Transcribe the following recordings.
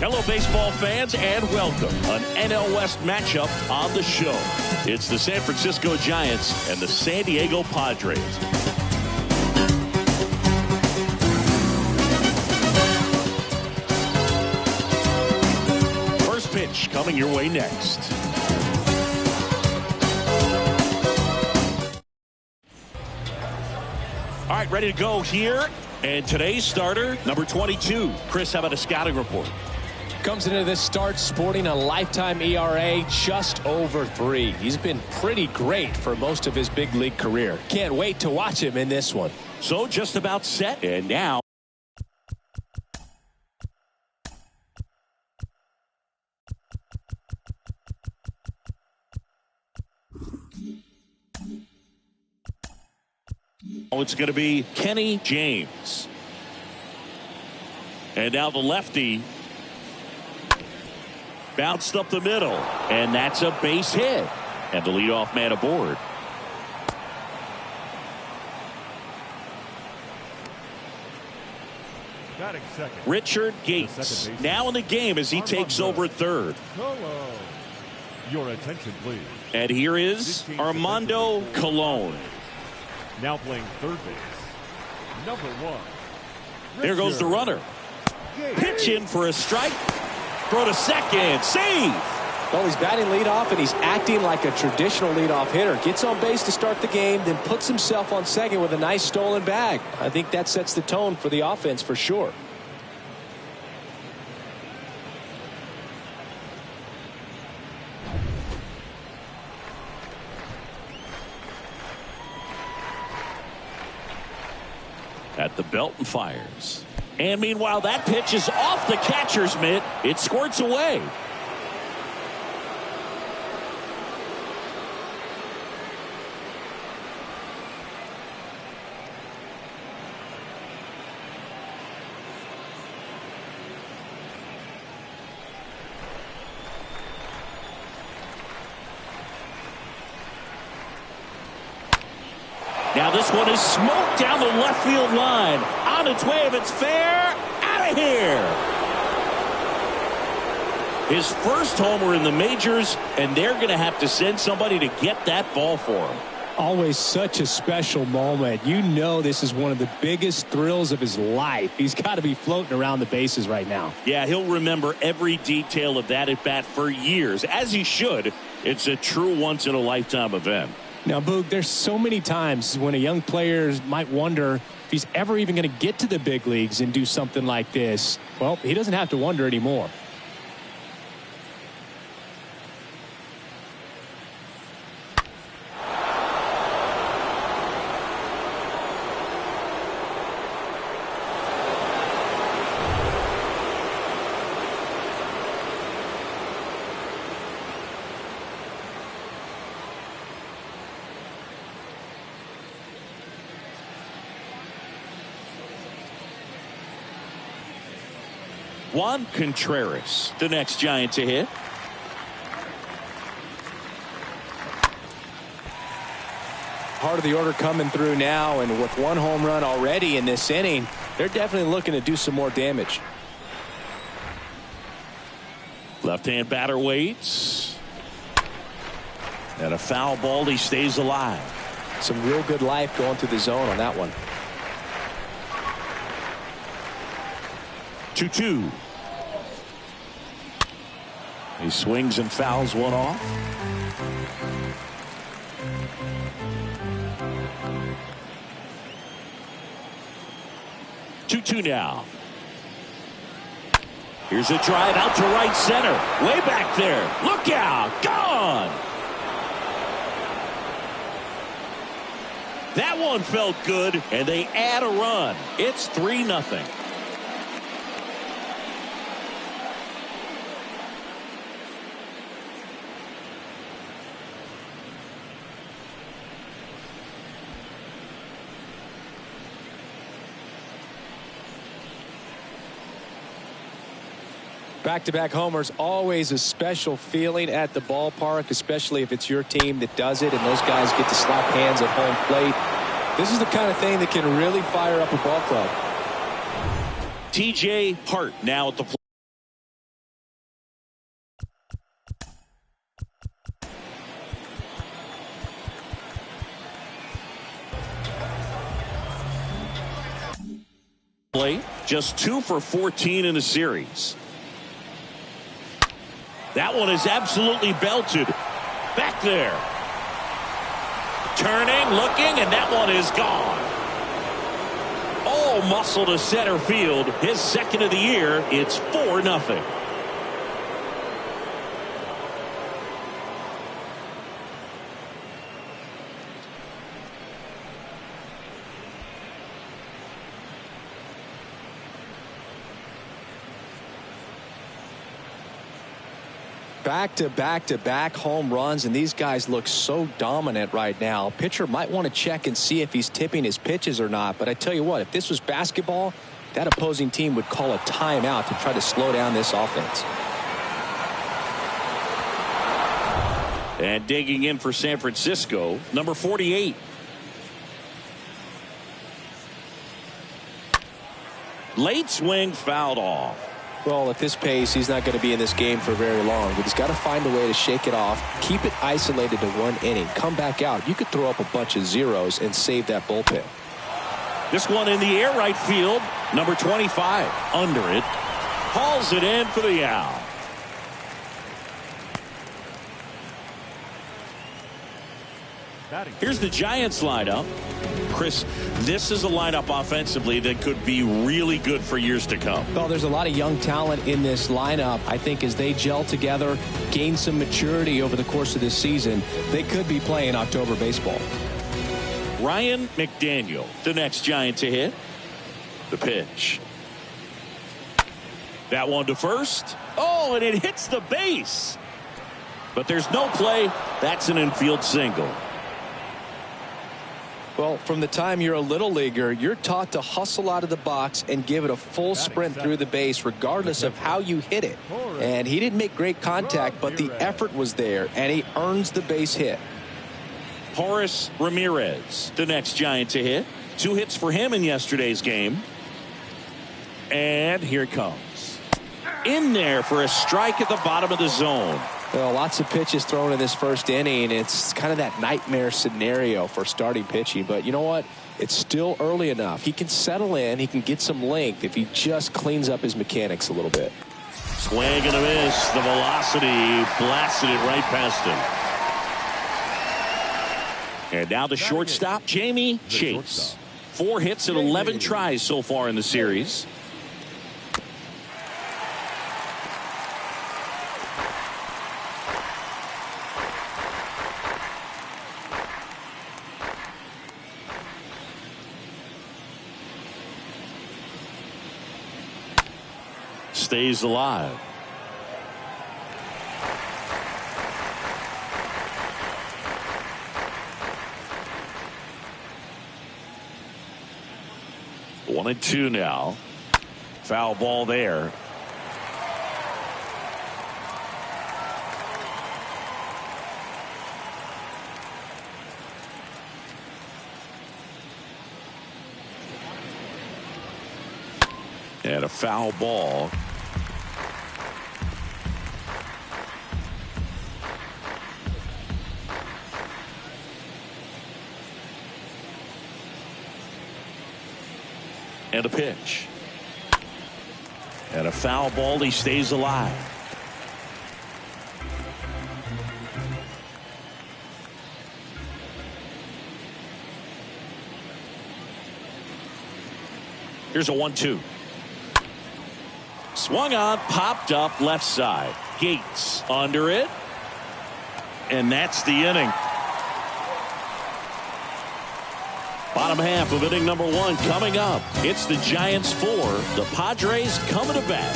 Hello, baseball fans, and welcome. An NL West matchup on the show. It's the San Francisco Giants and the San Diego Padres. First pitch coming your way next. All right, ready to go here. And today's starter, number 22. Chris, how about a scouting report? Comes into this start sporting a lifetime ERA just over 3. He's been pretty great for most of his big league career. Can't wait to watch him in this one. So just about set, and now it's going to be Kenny James. And now the lefty bounced up the middle, and that's a base hit. And the leadoff man aboard. Richard Gates now in the game as he takes over third. Your attention, please. And here is Armando Colon. Now playing third base, number 1. There goes the runner. Pitch in for a strike. Throw to second. Save. Well, he's batting leadoff, and he's acting like a traditional leadoff hitter. Gets on base to start the game, then puts himself on second with a nice stolen bag. I think that sets the tone for the offense for sure. At the belt and fires. And meanwhile, that pitch is off the catcher's mitt. It squirts away. Now this one is smoked down the left field line. On its way, if it's fair, out of here. His first homer in the majors, and they're going to have to send somebody to get that ball for him. Always such a special moment. You know this is one of the biggest thrills of his life. He's got to be floating around the bases right now. Yeah, he'll remember every detail of that at bat for years, as he should. It's a true once-in-a-lifetime event. Now, Boog, there's so many times when a young player might wonder if he's ever even going to get to the big leagues and do something like this. Well, he doesn't have to wonder anymore. Juan Contreras, the next Giant to hit. Part of the order coming through now, and with one home run already in this inning, they're definitely looking to do some more damage. Left-hand batter waits. And a foul ball, he stays alive. Some real good life going through the zone on that one. 2-2. He swings and fouls one off. Two now. Here's a drive out to right center. Way back there. Look out. Gone. That one felt good, and they add a run. It's 3-0. Back-to-back homers, always a special feeling at the ballpark, especially if it's your team that does it and those guys get to slap hands at home plate. This is the kind of thing that can really fire up a ball club. TJ Hart now at the plate. Just 2 for 14 in the series. That one is absolutely belted. Back there. Turning, looking, and that one is gone. All muscle to center field. His second of the year. It's 4-0. Back-to-back-to-back home runs, and these guys look so dominant right now. Pitcher might want to check and see if he's tipping his pitches or not, but I tell you what, if this was basketball, that opposing team would call a timeout to try to slow down this offense. And digging in for San Francisco, number 48. Late swing fouled off. Well, at this pace, he's not going to be in this game for very long, but he's got to find a way to shake it off, keep it isolated to 1 inning, come back out. You could throw up a bunch of zeros and save that bullpen. This one in the air right field, number 25 under it, hauls it in for the out. Here's the Giants lineup. Chris, this is a lineup offensively that could be really good for years to come. Well, there's a lot of young talent in this lineup. I think as they gel together, gain some maturity over the course of this season, they could be playing October baseball. Ryan McDaniel, the next Giant to hit. The pitch. That one to first. Oh, and it hits the base. But there's no play. That's an infield single. Well, from the time you're a little leaguer, you're taught to hustle out of the box and give it a full sprint through the base regardless of how you hit it. And he didn't make great contact, but the effort was there, and he earns the base hit. Horace Ramirez, the next Giant to hit. 2 hits for him in yesterday's game. And here it comes. In there for a strike at the bottom of the zone. Well, lots of pitches thrown in this first inning. It's kind of that nightmare scenario for starting pitching. But you know what? It's still early enough. He can settle in. He can get some length if he just cleans up his mechanics a little bit. Swing and a miss. The velocity blasted it right past him. And now the shortstop, Jamie Chase. 4 hits and 11 tries so far in the series. Stays alive. One and 2 now. Foul ball there. And a foul ball. And a pitch. And a foul ball. He stays alive. Here's a 1-2. Swung on, popped up left side. Gates under it. And that's the inning. Bottom half of inning number 1 coming up. It's the Giants 4. The Padres coming to bat.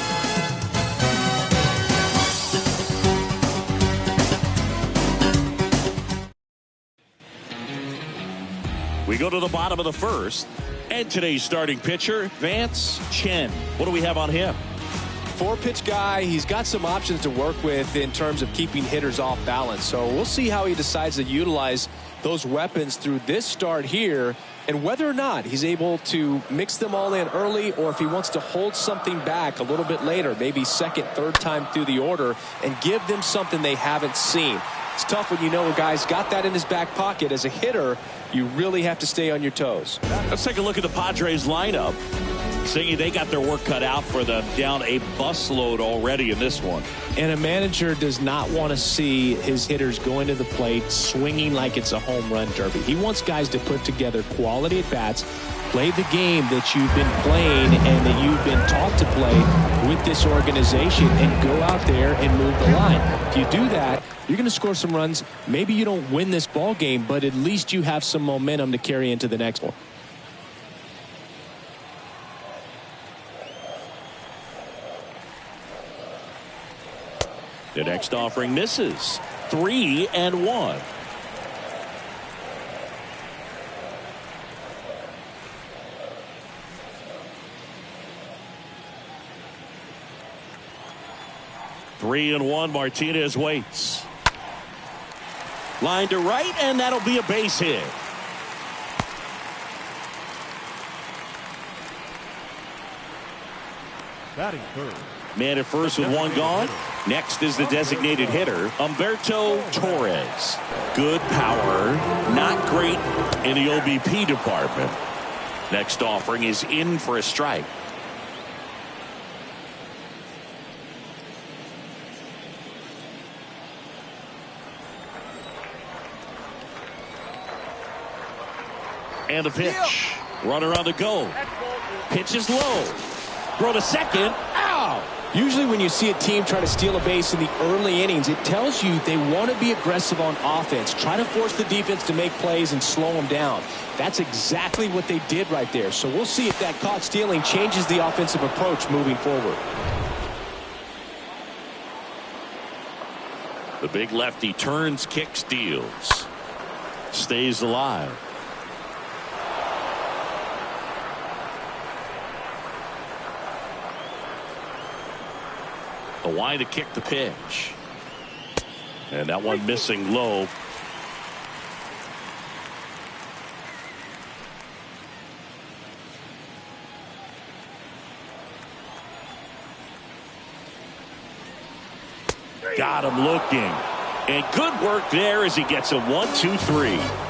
We go to the bottom of the first. And today's starting pitcher, Vance Chen. What do we have on him? 4-pitch guy. He's got some options to work with in terms of keeping hitters off balance. So we'll see how he decides to utilize those weapons through this start here, and whether or not he's able to mix them all in early, or if he wants to hold something back a little bit later, maybe second, third time through the order, and give them something they haven't seen. It's tough when you know a guy's got that in his back pocket. As a hitter, you really have to stay on your toes. Let's take a look at the Padres lineup. Saying they got their work cut out for them, down a busload already in this one. And a manager does not want to see his hitters going to the plate swinging like it's a home run derby. He wants guys to put together quality at bats, play the game that you've been playing and that you've been taught to play with this organization, and go out there and move the line. If you do that, you're going to score some runs. Maybe you don't win this ball game, but at least you have some momentum to carry into the next one. The next offering misses. 3-1. Three and one. Martinez waits. Line to right, and that'll be a base hit. Batting third. Man at first with one gone. Next is the designated hitter, Humberto Torres. Good power, not great in the OBP department. Next offering is in for a strike. And the pitch. Runner on the go. Pitch is low. Throw to second. Ow! Usually when you see a team try to steal a base in the early innings, it tells you they want to be aggressive on offense. Try to force the defense to make plays and slow them down. That's exactly what they did right there. So we'll see if that caught stealing changes the offensive approach moving forward. The big lefty turns, kicks, steals. Stays alive. The wide to kick the pitch. And that one missing low. Got him looking. And good work there as he gets a 1-2-3.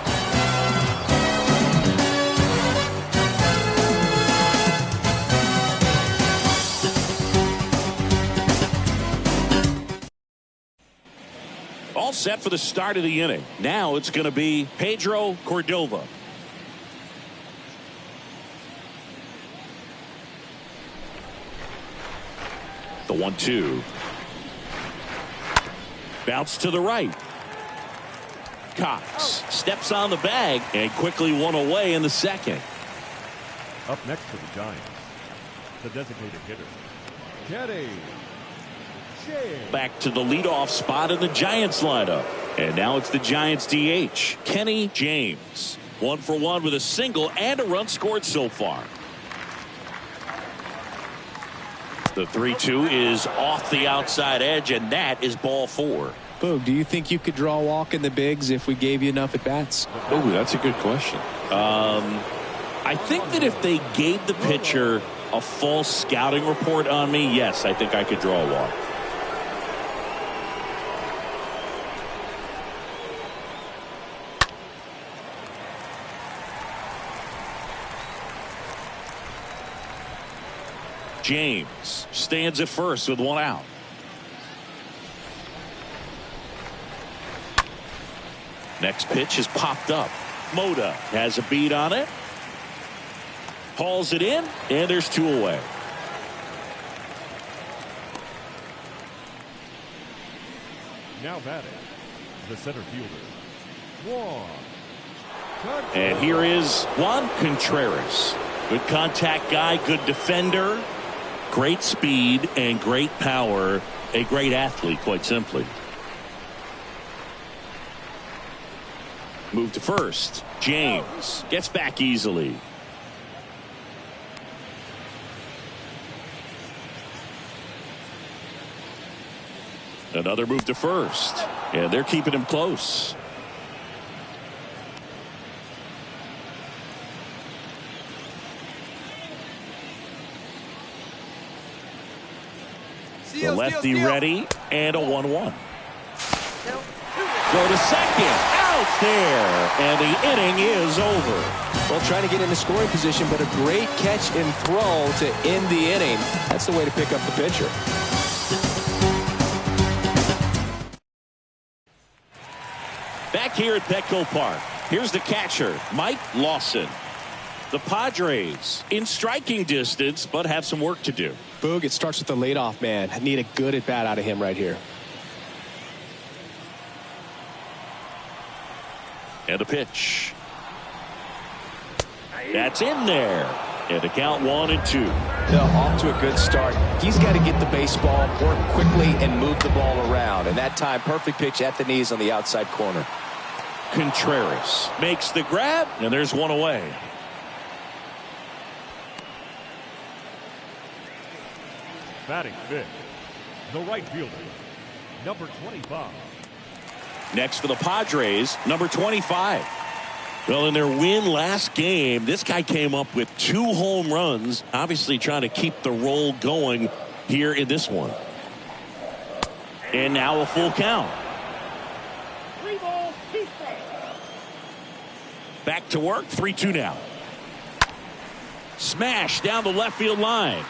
All set for the start of the inning. Now it's going to be Pedro Cordova. The 1-2. Bounce to the right. Cox steps on the bag and quickly one away in the second. Up next for the Giants, the designated hitter, Kenny James. Back to the leadoff spot in the Giants lineup. And now it's the Giants DH, Kenny James. 1 for 1 with a single and a run scored so far. The 3-2 is off the outside edge, and that is ball 4. Boog, do you think you could draw a walk in the bigs if we gave you enough at bats? Oh, that's a good question. I think that if they gave the pitcher a full scouting report on me, yes, I think I could draw a walk. James stands at first with one out. Next pitch is popped up. Mota has a beat on it. Hauls it in, and there's 2 away. Now batting, the center fielder, Juan. And here is Juan Contreras. Good contact guy, good defender, great speed and great power. A great athlete, quite simply. Move to first. James gets back easily. Another move to first. And they're keeping him close. The lefty ready, and a 1-1. Go to second, out there, and the inning is over. Well, trying to get into scoring position, but a great catch and throw to end the inning. That's the way to pick up the pitcher. Back here at Petco Park, here's the catcher, Mike Lawson. The Padres in striking distance, but have some work to do. Boog, it starts with the leadoff man. I need a good at bat out of him right here. And a pitch. That's in there. And the count 1-2. Off to a good start. He's got to get the baseball, work quickly, and move the ball around. And that time, perfect pitch at the knees on the outside corner. Contreras makes the grab, and there's one away. Batting fifth, the right fielder, number 25. Next for the Padres, number 25. Well, in their win last game, this guy came up with 2 home runs, obviously trying to keep the roll going here in this one. And now a full count. Back to work, 3-2 now. Smash down the left field line.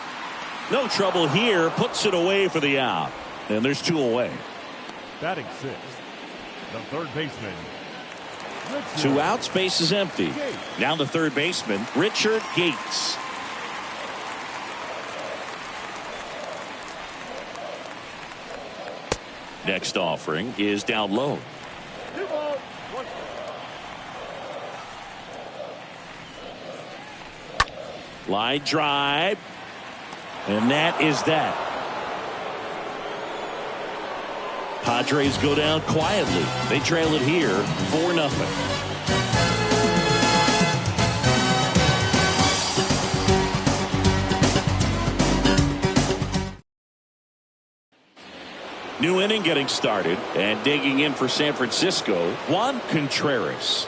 No trouble here, puts it away for the out. And there's 2 away. Batting sixth, the third baseman. 2 outs, base is empty. Now the third baseman, Richard Gates. Next offering is down low. Line drive. And that is that. Padres go down quietly. They trail it here 4-0. New inning getting started, and digging in for San Francisco, Juan Contreras.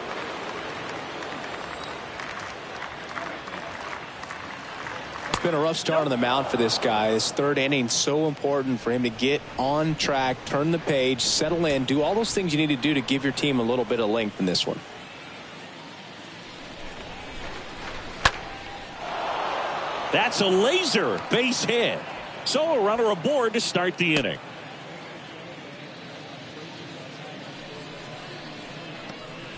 Been a rough start on the mound for this guy. This third inning so important for him to get on track, turn the page, settle in, do all those things you need to do to give your team a little bit of length in this one. That's a laser base hit. So a runner aboard to start the inning.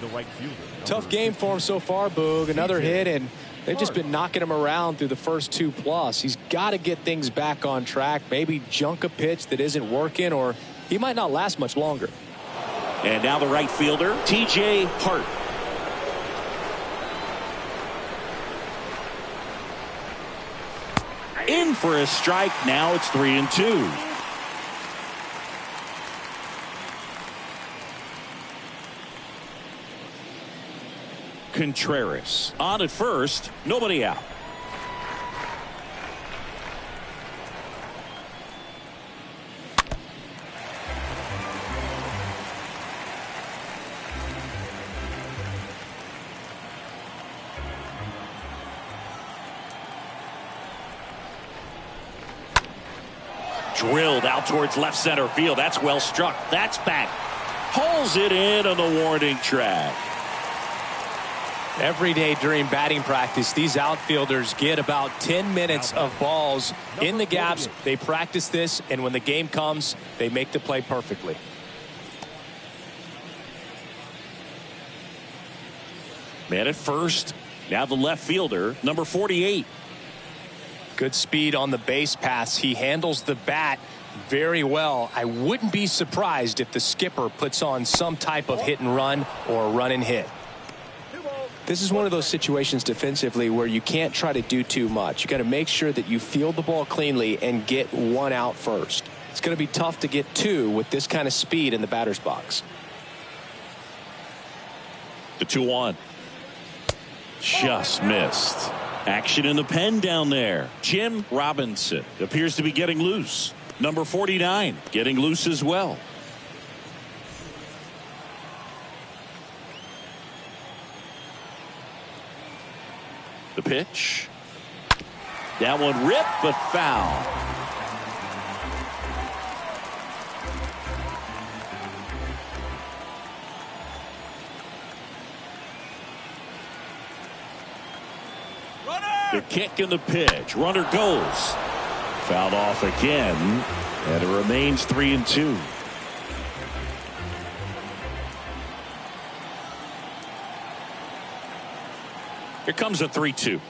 The right fielder. Tough game for him so far, Boog. Another hit, and they've just been knocking him around through the first 2+. He's got to get things back on track, maybe junk a pitch that isn't working, or he might not last much longer. And now the right fielder, T.J. Hart. In for a strike. Now it's 3-2. Contreras on at first, nobody out. Drilled out towards left center field. That's well struck. That's back. Pulls it in on the warning track. Every day during batting practice, these outfielders get about 10 minutes of balls in the gaps. They practice this, and when the game comes, they make the play perfectly. Man at first. Now the left fielder, number 48. Good speed on the base pass. He handles the bat very well. I wouldn't be surprised if the skipper puts on some type of hit and run or a run and hit. This is one of those situations defensively where you can't try to do too much. You got to make sure that you field the ball cleanly and get one out first. It's going to be tough to get 2 with this kind of speed in the batter's box. The 2-1. Just missed. Action in the pen down there. Jim Robinson appears to be getting loose. Number 49 getting loose as well. The pitch. That one ripped but foul. The kick and the pitch. Runner goes. Fouled off again. And it remains 3-2. Here comes a 3-2.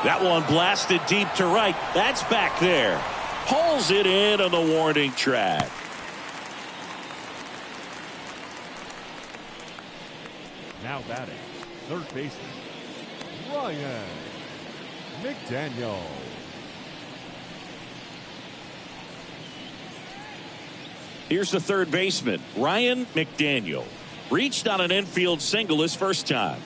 That one blasted deep to right. That's back there. Pulls it in on the warning track. Now batting, third baseman, Ryan McDaniel. Here's the third baseman, Ryan McDaniel. Reached on an infield single his first time.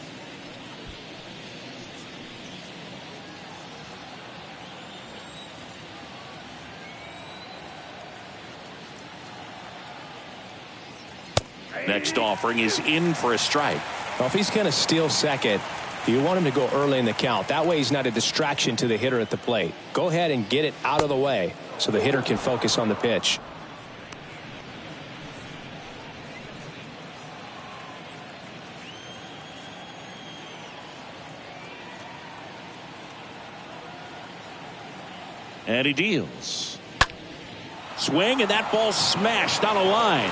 Next offering is in for a strike. Well, if he's going to steal second, you want him to go early in the count. That way he's not a distraction to the hitter at the plate. Go ahead and get it out of the way so the hitter can focus on the pitch. And he deals. Swing, and that ball smashed on a line.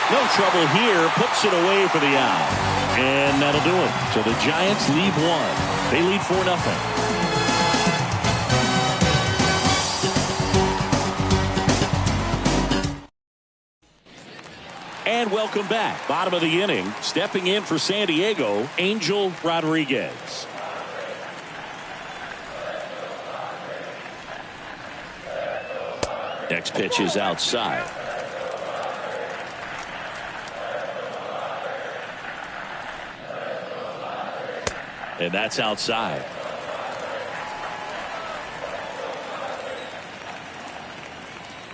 No trouble here. Puts it away for the out. And that'll do it. So the Giants leave one. They lead 4-0. And welcome back. Bottom of the inning. Stepping in for San Diego, Angel Rodriguez. Next pitch is outside. And that's outside.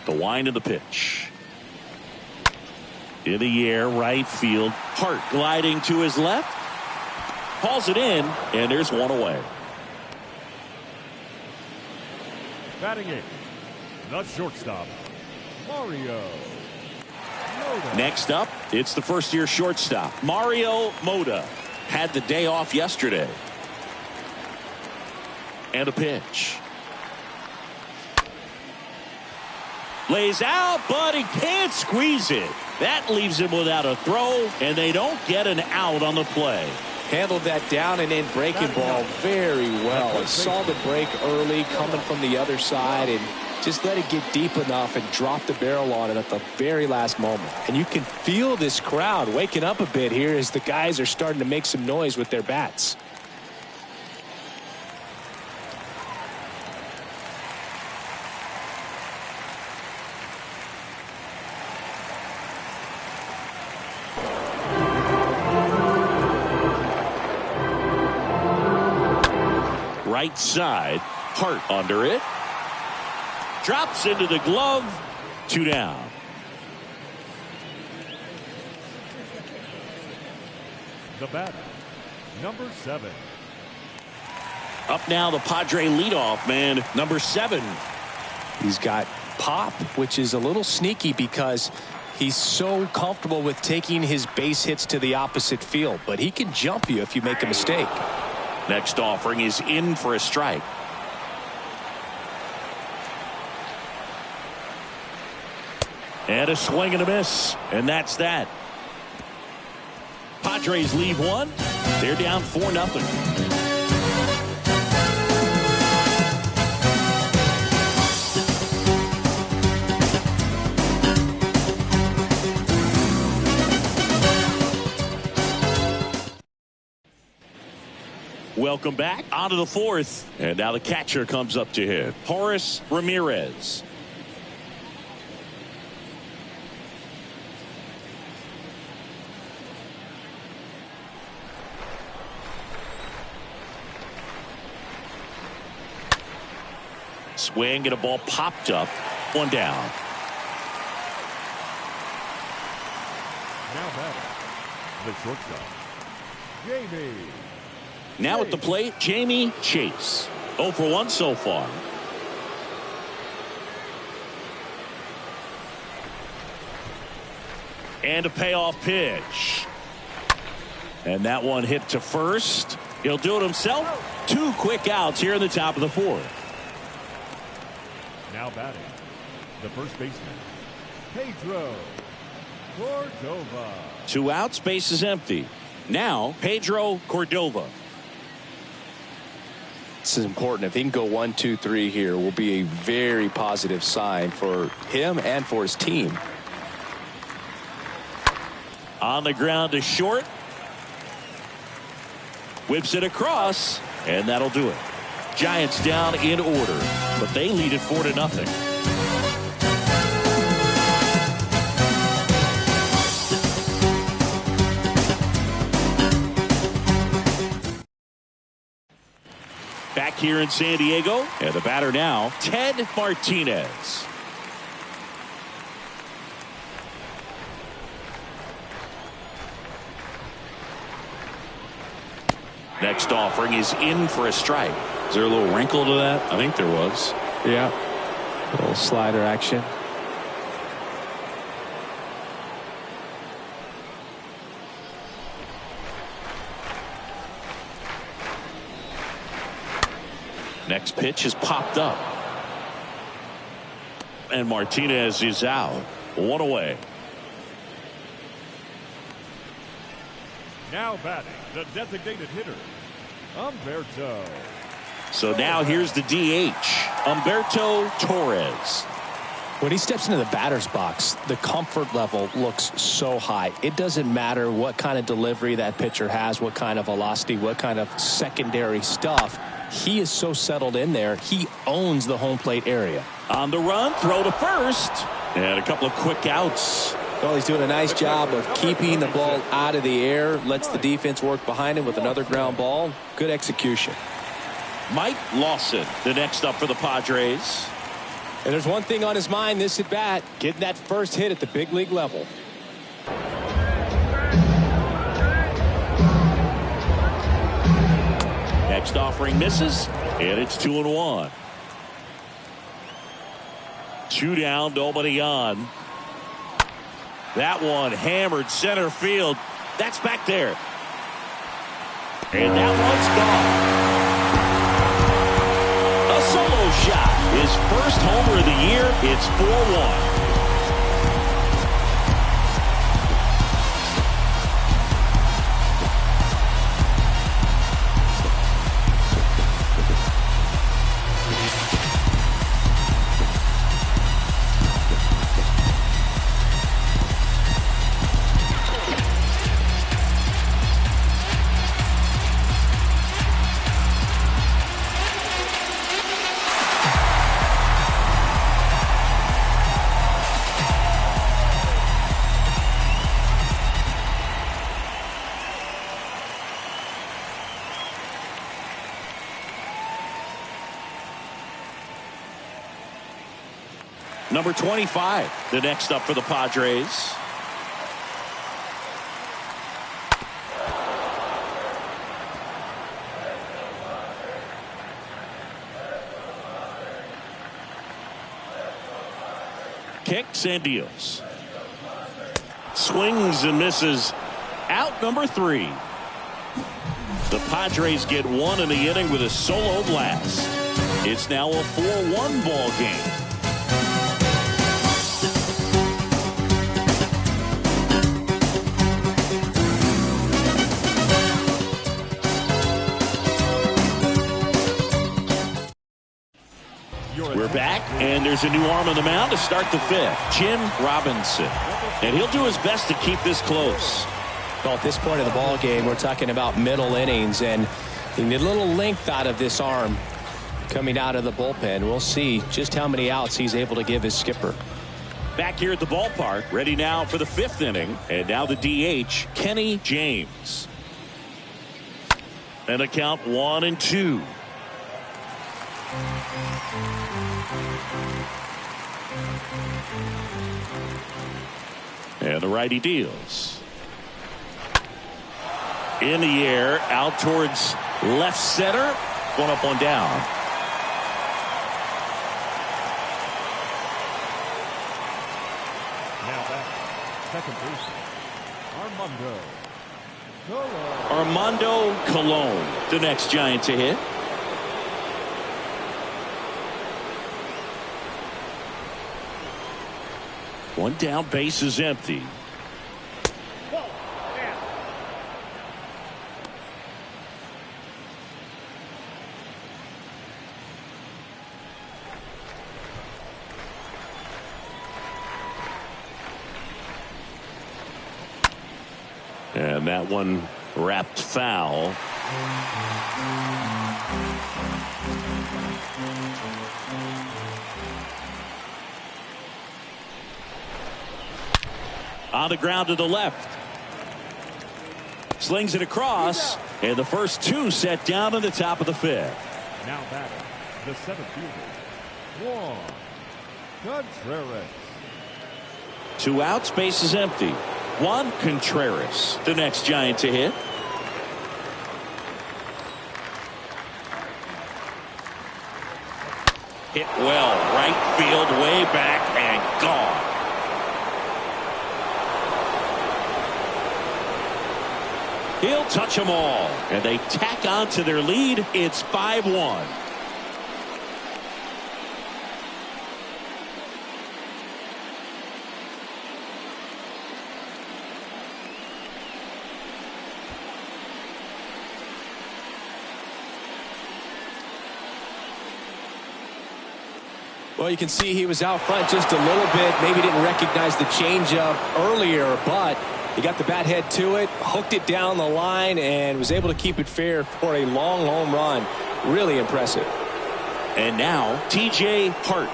The wind of the pitch. In the air, right field. Hart gliding to his left. Hauls it in, and there's one away. Batting eighth, the shortstop, Mario Mota. Next up, it's the first-year shortstop, Mario Mota. Had the day off yesterday. And a pitch. Lays out, but he can't squeeze it. That leaves him without a throw, and they don't get an out on the play. Handled that down and in breaking ball very well. He saw the break early coming from the other side and just let it get deep enough and drop the barrel on it at the very last moment. And you can feel this crowd waking up a bit here as the guys are starting to make some noise with their bats. Right side, Hart under it. Drops into the glove. 2 down. The batter, number 7. Up now, the Padre leadoff man, number 7. He's got pop, which is a little sneaky because he's so comfortable with taking his base hits to the opposite field, but he can jump you if you make a mistake. Next offering is in for a strike. And a swing and a miss. And that's that. Padres leave one. They're down 4-0. Welcome back. On to the 4th. And now the catcher comes up to hit. Horace Ramirez. Swing and a ball popped up. 1 down. Now batting, the shortstop, Jamie. Now at the plate, Jamie Chase. 0 for 1 so far. And a payoff pitch. And that one hit to first. He'll do it himself. 2 quick outs here in the top of the 4th. Now batting, the first baseman, Pedro Cordova. 2 outs, base is empty. Now Pedro Cordova. This is important. If he can go 1, 2, 3 here, will be a very positive sign for him and for his team. On the ground to short. Whips it across, and that'll do it. Giants down in order, but they lead it 4-0. Back here in San Diego, and the batter now, Ted Martinez. Next offering is in for a strike. Is there a little wrinkle to that? I think there was. Yeah. A little slider action. Next pitch is popped up. And Martinez is out. 1 away. Now batting, the designated hitter, Humberto. So now here's the DH, Humberto Torres. When he steps into the batter's box, the comfort level looks so high. It doesn't matter what kind of delivery that pitcher has, what kind of velocity, what kind of secondary stuff. He is so settled in there. He owns the home plate area. On the run, throw to first. And a couple of quick outs. Well, he's doing a nice job of keeping the ball out of the air. Lets the defense work behind him with another ground ball. Good execution. Mike Lawson, the next up for the Padres. And there's one thing on his mind this at bat, getting that first hit at the big league level. Next offering misses, and it's 2-1. 2 down, nobody on. That one hammered center field. That's back there. And that one's gone. A solo shot. His first homer of the year. It's 4-1. Number 25, the next up for the Padres. Kicks and deals. Swings and misses. Out number 3. The Padres get 1 in the inning with a solo blast. It's now a 4-1 ball game. We're back, and there's a new arm on the mound to start the 5th, Jim Robinson. And he'll do his best to keep this close. Well, at this point of the ball game, we're talking about middle innings, and you need a little length out of this arm coming out of the bullpen. We'll see just how many outs he's able to give his skipper. Back here at the ballpark, ready now for the 5th inning. And now the DH, Kenny James. And a count 1-2. And the righty deals. In the air, out towards left center. 1 up, 1 down. Now back, second baseman, Armando Colon. Armando Colon, the next Giant to hit. One down, base is empty. And that one wrapped foul. On the ground to the left. Slings it across. And the first two set down in the top of the fifth. Now batting, the seventh fielder, Juan Contreras. 2 outs, base is empty. Juan Contreras, the next Giant to hit. Hit well, right field, way back, and gone. He'll touch them all, and they tack on to their lead. It's 5-1. Well, you can see he was out front just a little bit. Maybe didn't recognize the changeup earlier, but he got the bat head to it, hooked it down the line, and was able to keep it fair for a long home run. Really impressive. And now, T.J. Hart.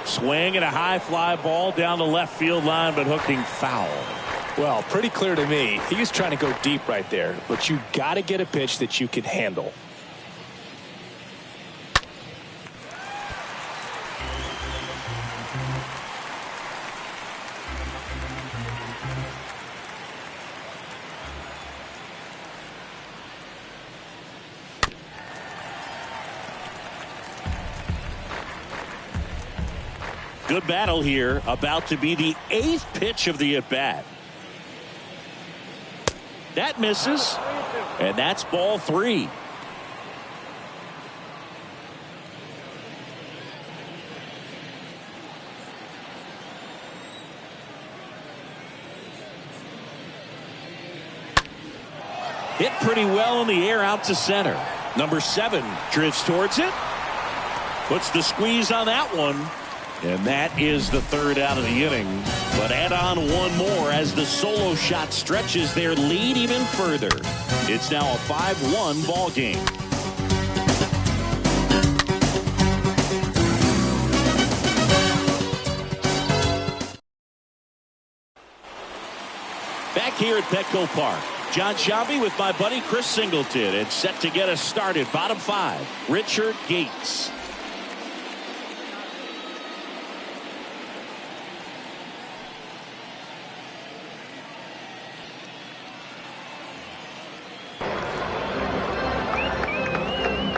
Swing and a high fly ball down the left field line, but hooking foul. Well, pretty clear to me. He was trying to go deep right there, but you got to get a pitch that you can handle. Good battle here, about to be the 8th pitch of the at-bat. That misses, and that's ball 3. Hit pretty well in the air out to center. Number 7 drifts towards it. Puts the squeeze on that one. And that is the 3rd out of the inning. But add on one more as the solo shot stretches their lead even further. It's now a 5-1 ball game. Back here at Petco Park, John Sciambi with my buddy Chris Singleton. It's set to get us started. Bottom 5, Richard Gates.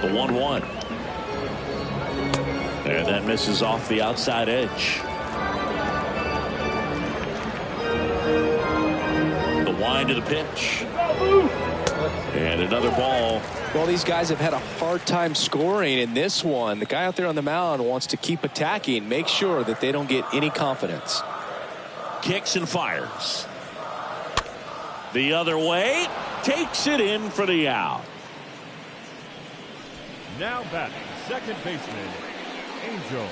The 1-1. And that misses off the outside edge. The wind to the pitch. And another ball. Well, these guys have had a hard time scoring in this one. The guy out there on the mound wants to keep attacking, make sure that they don't get any confidence. Kicks and fires. The other way. Takes it in for the out. Now batting, second baseman, Angel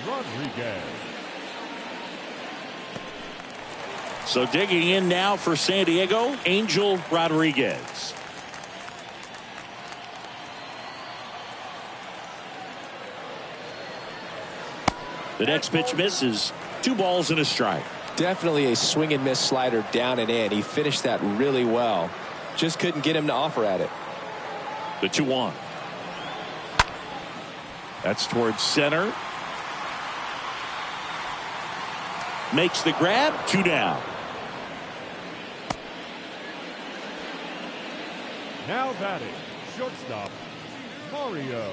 Rodriguez. So digging in now for San Diego, Angel Rodriguez. The next pitch misses. 2 balls and a strike. Definitely a swing and miss slider down and in. He finished that really well. Just couldn't get him to offer at it. The 2-1. That's towards center. Makes the grab. 2 down. Now batting, shortstop, Mario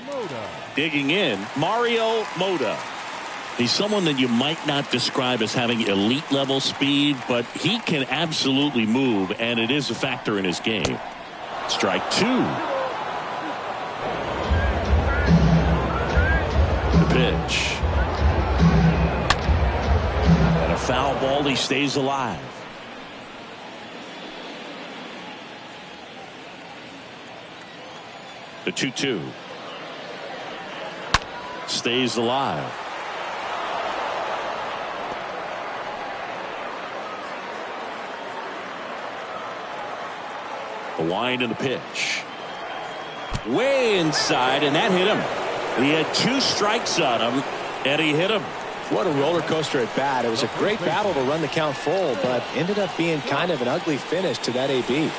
Mota. Digging in, Mario Mota. He's someone that you might not describe as having elite level speed, but he can absolutely move, and it is a factor in his game. Strike 2. The pitch. foul ball. He stays alive. The 2-2. Stays alive. The wind and the pitch. Way inside, and that hit him. He had 2 strikes on him, and he hit him. What a roller coaster at bat. It was a great battle to run the count full, but ended up being kind of an ugly finish to that AB.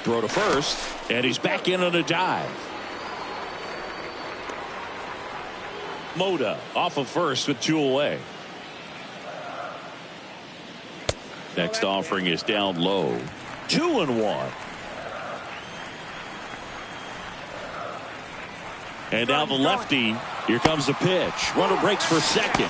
Throw to first, and he's back in on a dive. Moda off of first with 2 away. Next offering is down low. 2-1. And now the lefty. Here comes the pitch. Runner breaks for second.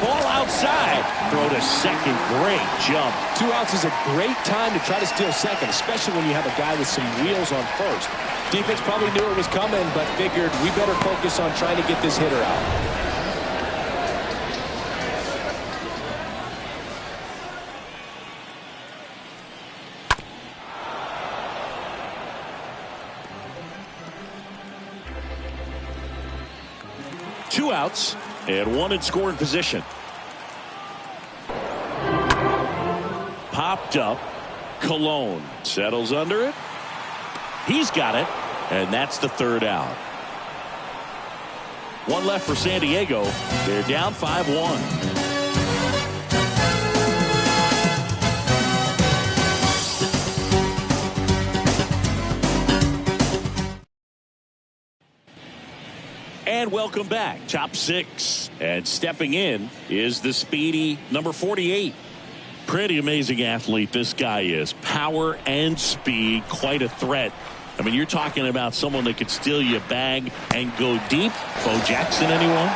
Ball outside. Throw to second. Great jump. 2 outs is a great time to try to steal second, especially when you have a guy with some wheels on first. Defense probably knew it was coming, but figured we better focus on trying to get this hitter out. Two outs and 1 in scoring position. Popped up. Colon settles under it. He's got it, and that's the 3rd out. 1 left for San Diego. They're down 5-1. And welcome back. Top 6. And stepping in is the speedy number 48. Pretty amazing athlete this guy is. Power and speed. Quite a threat. I mean, you're talking about someone that could steal you a bag and go deep. Bo Jackson, anyone?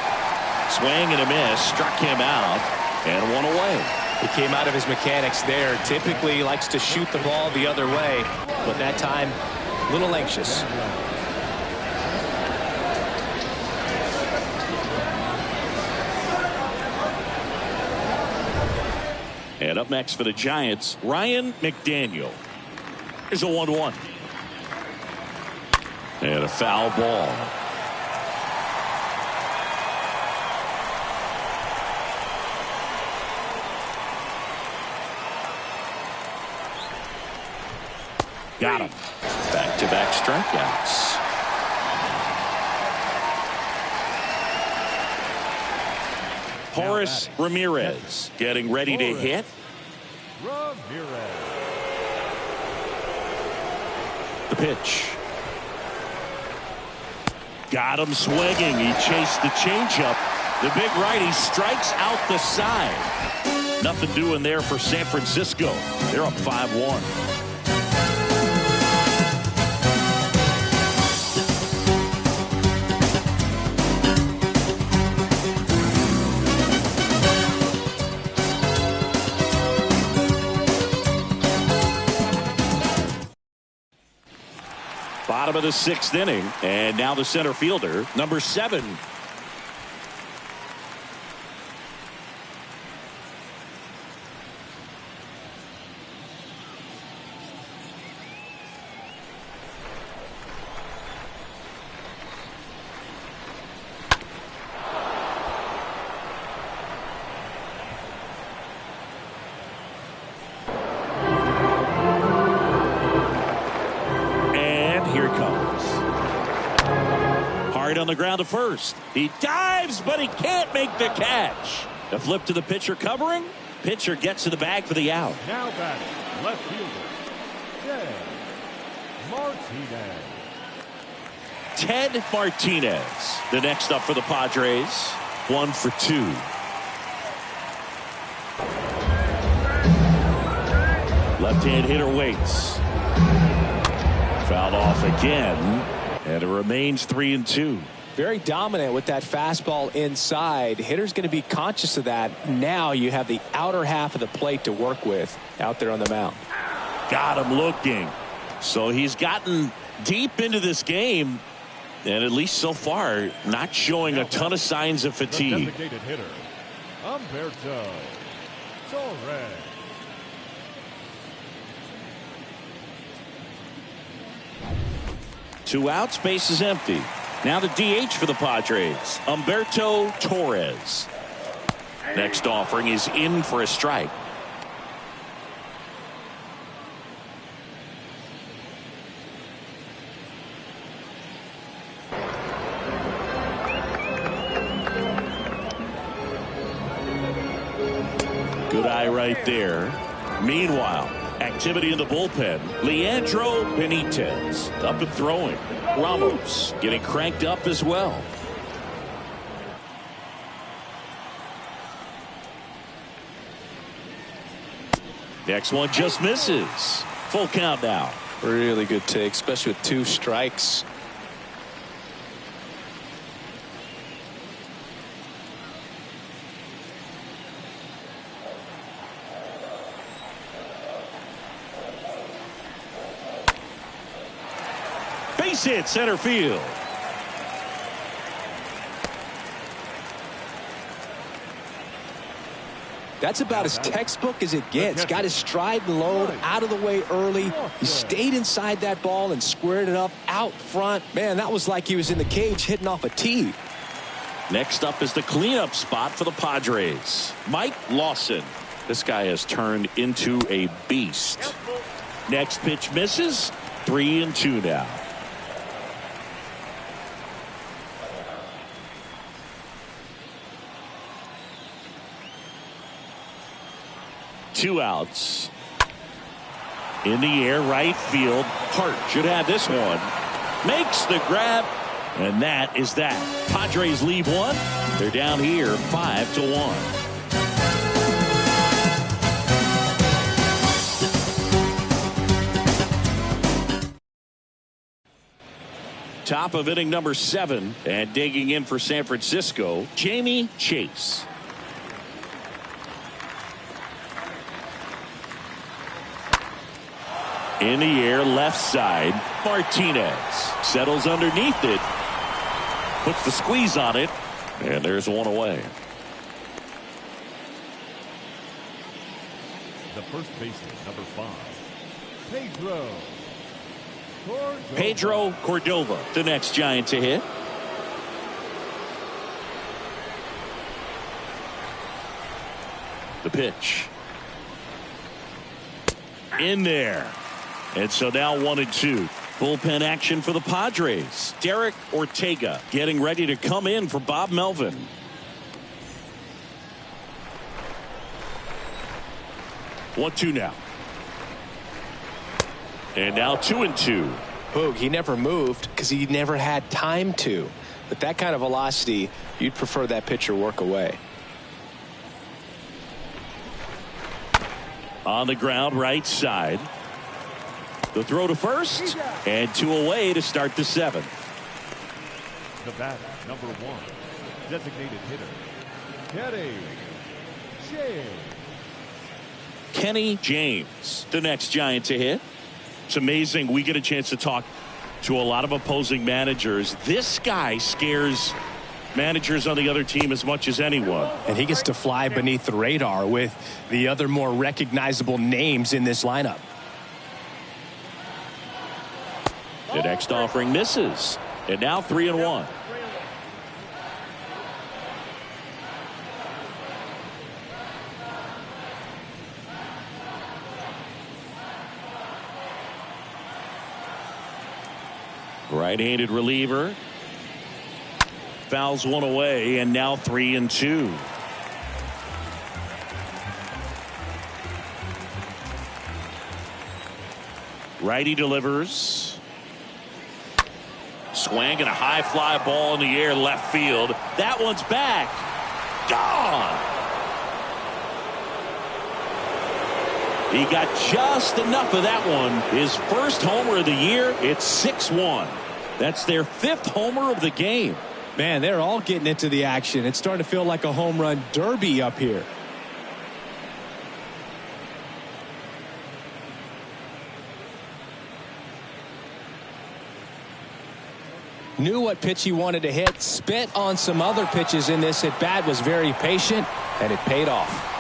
Swing and a miss. Struck him out. And 1 away. He came out of his mechanics there. Typically likes to shoot the ball the other way. But that time, a little anxious. And up next for the Giants, Ryan McDaniel. Here's a 1-1. And a foul ball. Got him. Back-to-back strikeouts. Horace Ramirez getting ready to hit. Ramirez. The pitch. Got him swinging. He chased the changeup. The big righty strikes out the side. Nothing doing there for San Francisco. They're up 5-1. Bottom of the 6th inning, and now the center fielder, number 7. On the ground to first. He dives, but he can't make the catch. The flip to the pitcher covering. Pitcher gets to the bag for the out. Now batting, left fielder, Ted Martinez. Ted Martinez, the next up for the Padres. 1 for 2. Left-hand hitter waits. Fouled off again, and it remains 3-2. Very dominant with that fastball inside. Hitter's going to be conscious of that. Now you have the outer half of the plate to work with out there on the mound. Got him looking. So he's gotten deep into this game, and at least so far, not showing a ton of signs of fatigue. Designated hitter, Humberto Torres. Two outs, base is empty. Now the DH for the Padres, Humberto Torres. Next offering is in for a strike. Good eye right there. Meanwhile, activity in the bullpen. Leandro Benitez up and throwing. Ramos getting cranked up as well. Next one just misses. Full count now. Really good take, especially with 2 strikes. Base hit center field. That's about as textbook as it gets. Got his stride and load out of the way early. He stayed inside that ball and squared it up out front. Man, that was like he was in the cage hitting off a tee. Next up is the cleanup spot for the Padres. Mike Lawson. This guy has turned into a beast. Next pitch misses. 3-2 now. Two outs. In the air, right field. Hart should have this one. Makes the grab, and that is that. Padres leave one. They're down here 5-1. Top of inning number 7, and digging in for San Francisco, Jamie Chase. In the air, left side. Martinez settles underneath it. Puts the squeeze on it. And there's one away. The first baseman, number 5, Pedro Cordova, the next Giant to hit. The pitch. In there. And so now 1-2. Bullpen action for the Padres. Derek Ortega getting ready to come in for Bob Melvin. One, two now. And now 2-2. Boog, he never moved because he never had time to. But that kind of velocity, you'd prefer that pitcher work away. On the ground, right side. The throw to first, and 2 away to start the 7th. The batter, number 1, designated hitter, Kenny James, the next Giant to hit. It's amazing. We get a chance to talk to a lot of opposing managers. This guy scares managers on the other team as much as anyone. And he gets to fly beneath the radar with the other more recognizable names in this lineup. The next offering misses. And now 3-1. Right-handed reliever. Fouls one away, and now 3-2. Righty delivers. Swing and a high fly ball in the air left field. That one's back. Gone. He got just enough of that one. His first homer of the year. It's 6-1. That's their 5th homer of the game. Man, they're all getting into the action. It's starting to feel like a home run derby up here. Knew what pitch he wanted to hit. Spit on some other pitches in this at bat. Was very patient, and it paid off.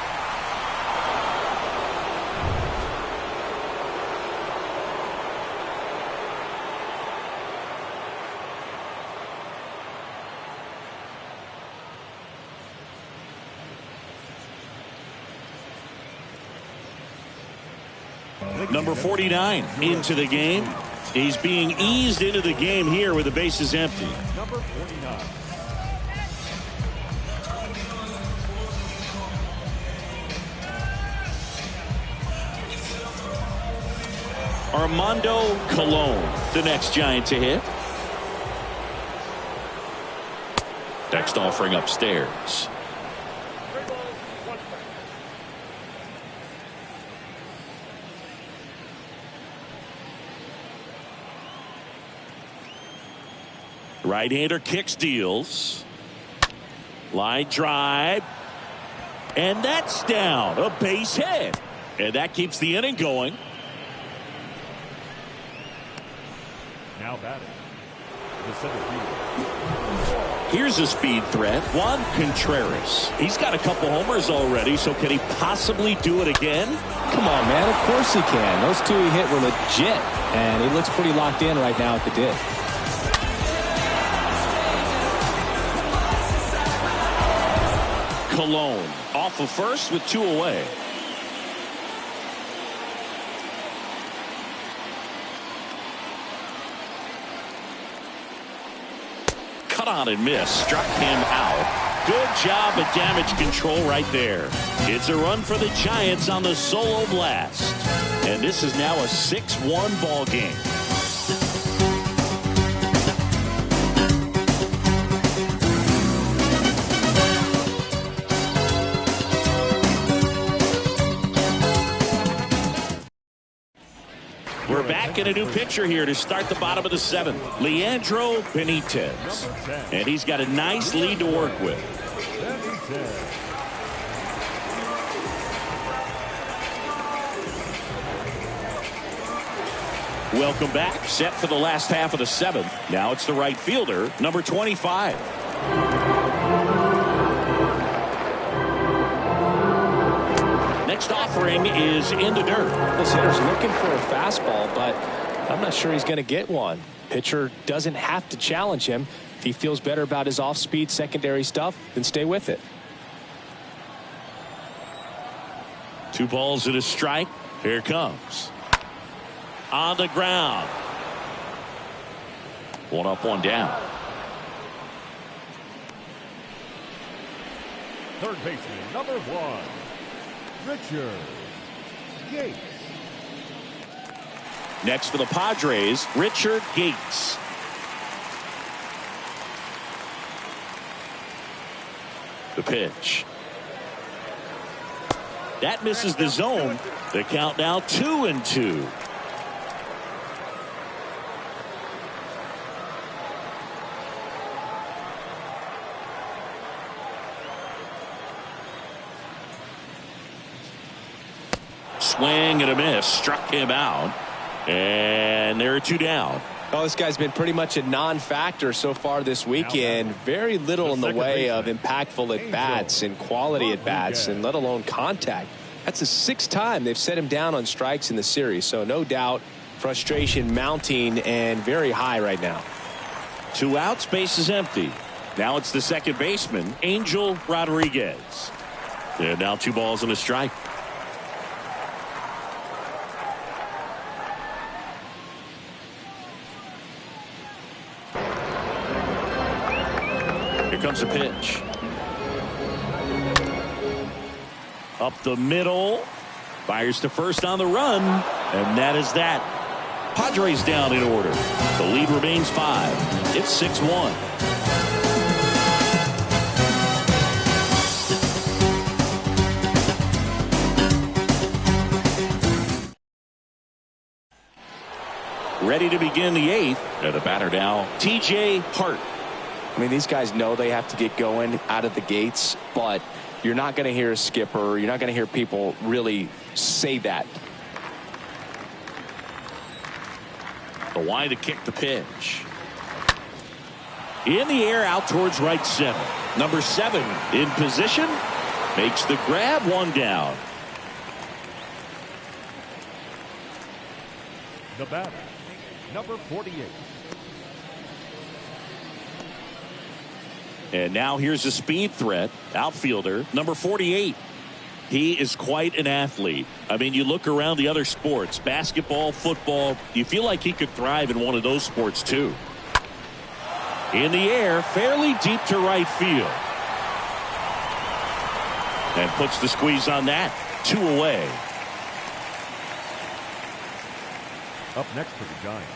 Number 49 into the game. He's being eased into the game here with the bases empty. Number 49. Armando Colon, the next Giant to hit. Next offering upstairs. Right-hander kicks, deals. Line drive. And that's down. A base hit. And that keeps the inning going. Now batting. The center fielder. Here's a speed threat. Juan Contreras. He's got a couple homers already, so can he possibly do it again? Come on, man. Of course he can. Those two he hit were legit. And he looks pretty locked in right now at the dish. Colon off of first with 2 away. Cut on and miss. Struck him out. Good job of damage control right there. It's a run for the Giants on the solo blast. And this is now a 6-1 ball game. We're back in a new pitcher here to start the bottom of the 7th. Leandro Benitez. And he's got a nice lead to work with. Welcome back. Set for the last half of the 7th. Now it's the right fielder, number 25. Next offering is in the dirt. This hitter's looking for a fastball, but I'm not sure he's going to get one. Pitcher doesn't have to challenge him. If he feels better about his off-speed secondary stuff, then stay with it. 2 balls and a strike. Here it comes. On the ground. 1 up, 1 down. Third baseman, number 1. Richard Gates. Next for the Padres, Richard Gates. The pitch. That misses the zone. The count now 2-2. Swing and a miss. Struck him out. And there are 2 down. Oh, this guy's been pretty much a non-factor so far this weekend. Very little in the way of impactful at-bats and quality at-bats, and let alone contact. That's the 6th time they've set him down on strikes in the series. So no doubt frustration mounting and very high right now. 2 outs, base is empty. Now it's the second baseman, Angel Rodriguez. And now 2 balls and a strike. Here comes a pitch. Up the middle. Fires to first on the run. And that is that. Padres down in order. The lead remains 5. It's 6-1. Ready to begin the 8th. And the batter now, TJ Hart. I mean, these guys know they have to get going out of the gates, but you're not going to hear a skipper. You're not going to hear people really say that. The wide to kick the pitch. In the air out towards right center. Number 7 in position. Makes the grab, 1 down. The batter, number 48. And now here's a speed threat. Outfielder, number 48. He is quite an athlete. I mean, you look around the other sports, basketball, football, you feel like he could thrive in one of those sports too. In the air, fairly deep to right field. And puts the squeeze on that. 2 away. Up next for the Giants,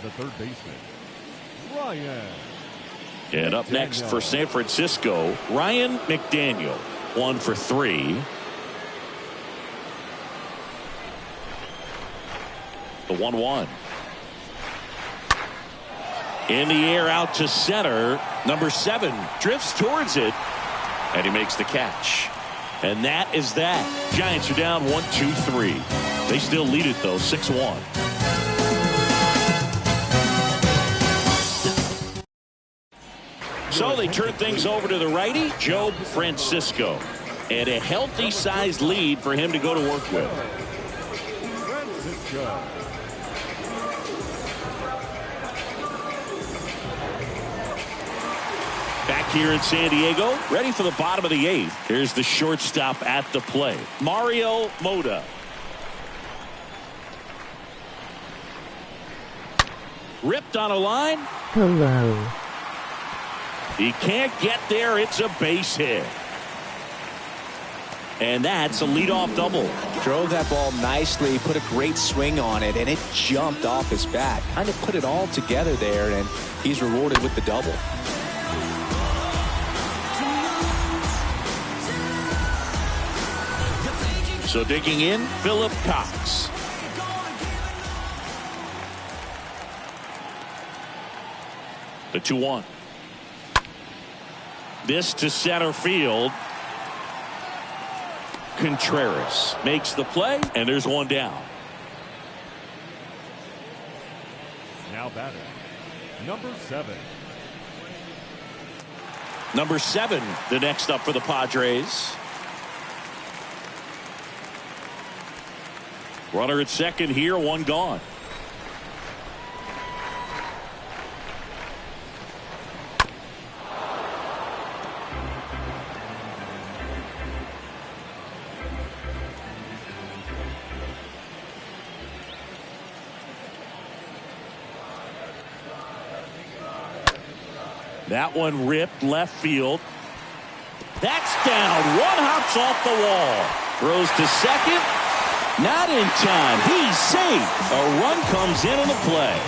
the third baseman, Ryan. And up next for San Francisco, Ryan McDaniel. 1 for 3. The 1-1. In the air out to center. Number 7 drifts towards it. And he makes the catch. And that is that. Giants are down 1-2-3. They still lead it though, 6-1. So they turn things over to the righty, Joe Francisco. And a healthy sized lead for him to go to work with. Francisco. Back here in San Diego, ready for the bottom of the 8th. Here's the shortstop at the plate, Mario Mota. Ripped on a line. Hello. He can't get there. It's a base hit. And that's a leadoff double. Drove that ball nicely, put a great swing on it, and it jumped off his bat. Kind of put it all together there, and he's rewarded with the double. So digging in, Philip Cox. The 2-1. This to center field. Contreras makes the play, and there's 1 down. Now batter, number 7. Number 7, the next up for the Padres. Runner at second here, 1 gone. That one ripped left field. That's down. 1 hops off the wall. Throws to second. Not in time. He's safe. A run comes in on the play.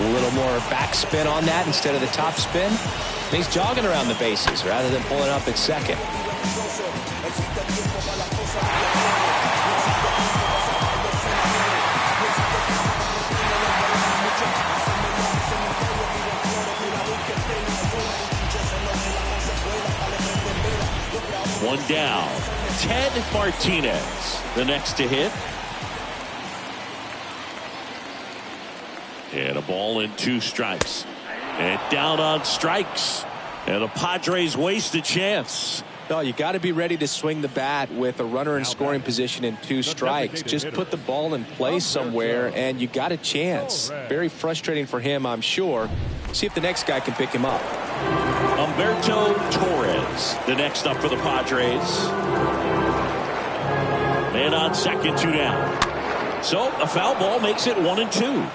A little more backspin on that instead of the top spin. He's jogging around the bases rather than pulling up at second. One down. Ted Martinez, the next to hit. And a ball and 2 strikes. And down on strikes. And the Padres waste a chance. No, you got to be ready to swing the bat with a runner in scoring position and 2 strikes. Just put the ball in play somewhere and you got a chance. Very frustrating for him, I'm sure. See if the next guy can pick him up. Humberto Torres, the next up for the Padres. Man on second, 2 down. So a foul ball makes it 1-2.